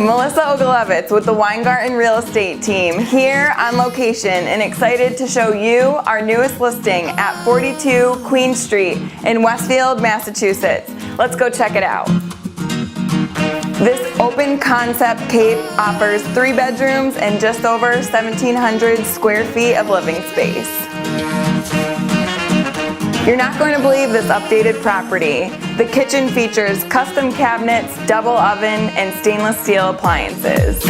Melissa Ogilevitz with the Weingarten Real Estate Team here on location and excited to show you our newest listing at 42 Queen Street in Westfield, Massachusetts. Let's go check it out. This open concept cape offers 3 bedrooms and just over 1,700 square feet of living space. You're not going to believe this updated property. The kitchen features custom cabinets, double oven, and stainless steel appliances.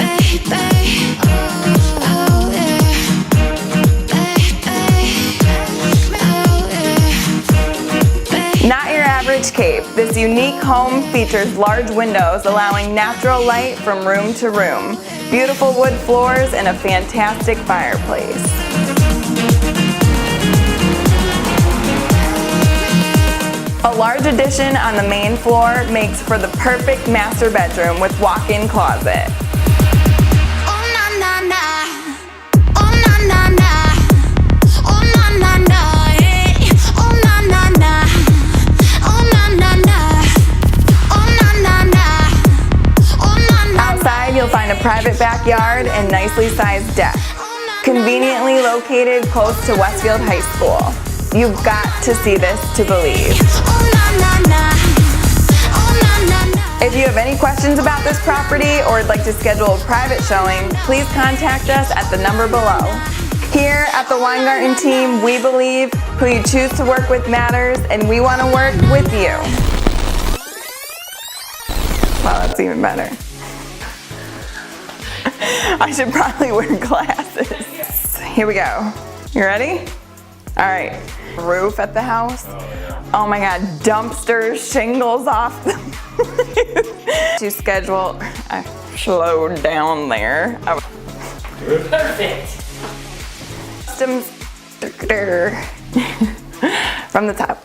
Not your average cape. This unique home features large windows allowing natural light from room to room, beautiful wood floors, and a fantastic fireplace. A large addition on the main floor makes for the perfect master bedroom with walk-in closet. Outside, you'll find a private backyard and nicely sized deck. Conveniently located close to Westfield High School. You've got to see this to believe. If you have any questions about this property or would like to schedule a private showing, please contact us at the number below. Here at the Weingarten team, we believe who you choose to work with matters, and we want to work with you. Wow, that's even better. I should probably wear glasses. Here we go. You ready? All right. Roof at the house. Oh my God, dumpsters, shingles off to schedule. I slowed down there. Perfect. Customs from the top.